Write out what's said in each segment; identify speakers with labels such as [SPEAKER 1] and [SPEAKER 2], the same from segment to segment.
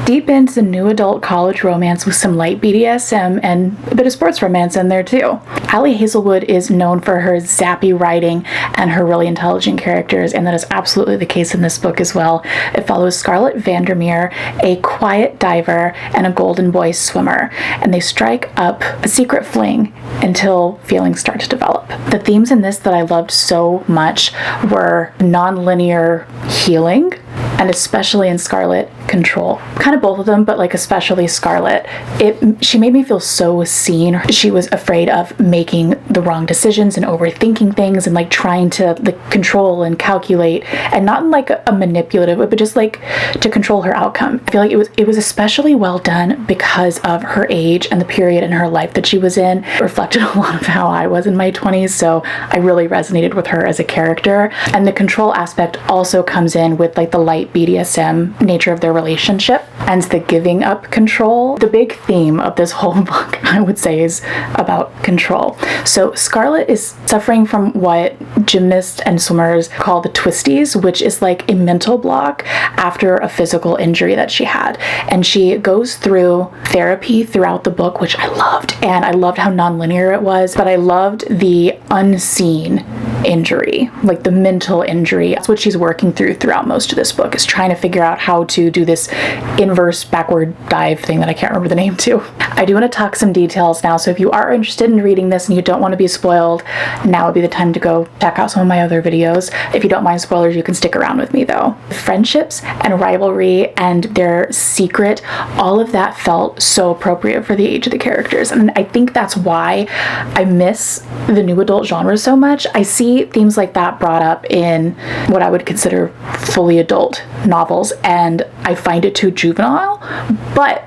[SPEAKER 1] deep into the new adult college romance with some light BDSM and a bit of sports romance in there too. Ali Hazelwood is known for her zappy writing and her really intelligent characters, and that is absolutely the case in this book as well. It follows Scarlett Vandermeer, a quiet diver and a golden boy swimmer, and they strike up a secret fling until feelings start to develop. The themes in this that I loved so much were non-linear healing, and especially in Scarlett, control. Kind of both of them, but like especially Scarlett. She made me feel so seen. She was afraid of making the wrong decisions and overthinking things and like trying to like control and calculate, and not in like a manipulative way, but just like to control her outcome. I feel like it was especially well done because of her age and the period in her life that she was in. It reflected a lot of how I was in my 20s, so I really resonated with her as a character. And the control aspect also comes in with like the light BDSM nature of their relationship and the giving up control. The big theme of this whole book, I would say, is about control. So Scarlett is suffering from what gymnasts and swimmers call the twisties, which is like a mental block after a physical injury that she had. And she goes through therapy throughout the book, which I loved. And I loved how non-linear it was, but I loved the unseen injury, like the mental injury. That's what she's working through throughout most of this book, is trying to figure out how to do this inverse backward dive thing that I can't remember the name to. I do want to talk some details now, so if you are interested in reading this and you don't want to be spoiled, now would be the time to go check out some of my other videos. If you don't mind spoilers, you can stick around with me though. Friendships and rivalry and their secret, all of that felt so appropriate for the age of the characters, and I think that's why I miss the new adult genre so much. I see themes like that brought up in what I would consider fully adult novels, and I find it too juvenile, but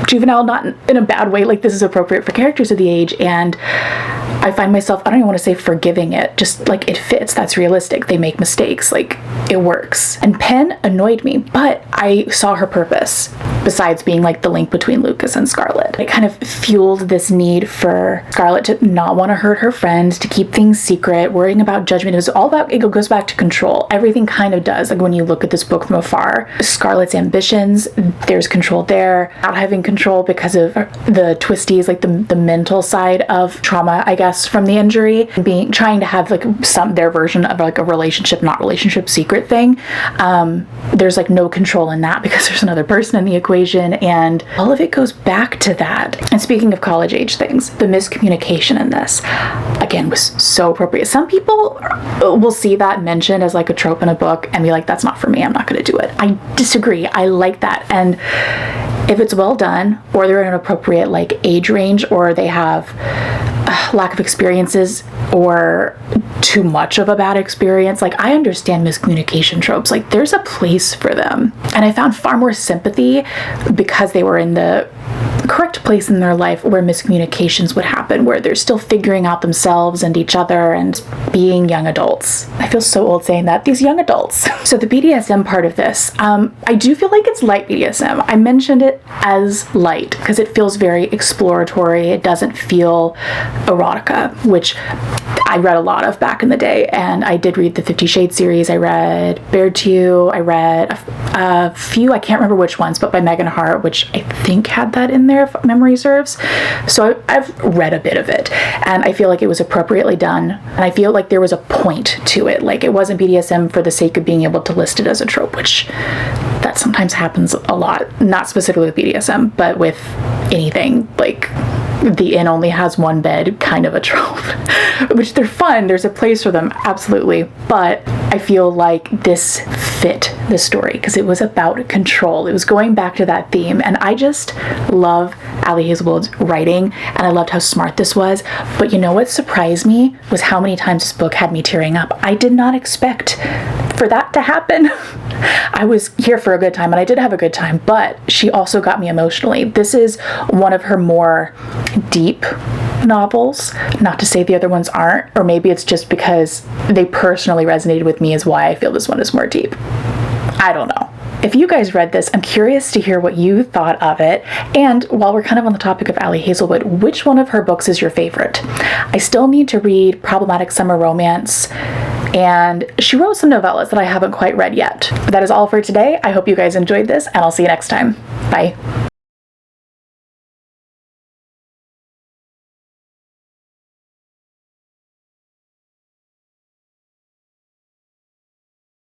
[SPEAKER 1] juvenile not in a bad way. Like, this is appropriate for characters of the age, and I find myself, I don't even want to say forgiving it, just like it fits, that's realistic, they make mistakes, like it works. And Penn annoyed me, but I saw her purpose besides being like the link between Lucas and Scarlett. It kind of fueled this need for Scarlett to not want to hurt her friends, to keep things secret, worrying about judgment. It was all about, it goes back to control. Everything kind of does. Like when you look at this book from afar, Scarlett's ambitions, there's control there. Not having control because of the twisties, like the mental side of trauma, I guess, from the injury, and trying to have like their version of like a relationship, not relationship secret thing. There's like no control in that because there's another person in the equation, and all of it goes back to that. And speaking of college age things, the miscommunication in this, again, was so appropriate. Some people will see that mentioned as like a trope in a book and be like, that's not for me, I'm not going to do it. I disagree. I like that. And if it's well done, or they're in an appropriate like age range, or they have lack of experiences or too much of a bad experience, like I understand miscommunication tropes, like there's a place for them. And I found far more sympathy because they were in the correct place in their life where miscommunications would happen, where they're still figuring out themselves and each other and being young adults. I feel so old saying that, these young adults. So the BDSM part of this, I do feel like it's light BDSM. I mentioned it as light because it feels very exploratory. It doesn't feel erotica, which I read a lot of back in the day, and I did read the 50 Shades series. I read Bared to You. I read a few, I can't remember which ones, but by Megan Hart, which I think had that in there if memory serves. So I've read a bit of it, and I feel like it was appropriately done, and I feel like there was a point to it. Like it wasn't BDSM for the sake of being able to list it as a trope, which that sometimes happens a lot, not specifically with BDSM, but with anything, like the inn only has one bed kind of a trope, which they're fun, there's a place for them, absolutely, but I feel like this fit the story because it was about control. It was going back to that theme, and I just love Ali Hazelwood's writing, and I loved how smart this was. But you know what surprised me was how many times this book had me tearing up. I did not expect for that to happen. I was here for a good time, and I did have a good time, but she also got me emotionally. This is one of her more deep novels, not to say the other ones aren't, or maybe it's just because they personally resonated with me is why I feel this one is more deep. I don't know. If you guys read this, I'm curious to hear what you thought of it. And while we're kind of on the topic of Ali Hazelwood, which one of her books is your favorite? I still need to read Problematic Summer Romance and she wrote some novellas that I haven't quite read yet. But that is all for today. I hope you guys enjoyed this, and I'll see you next time. Bye.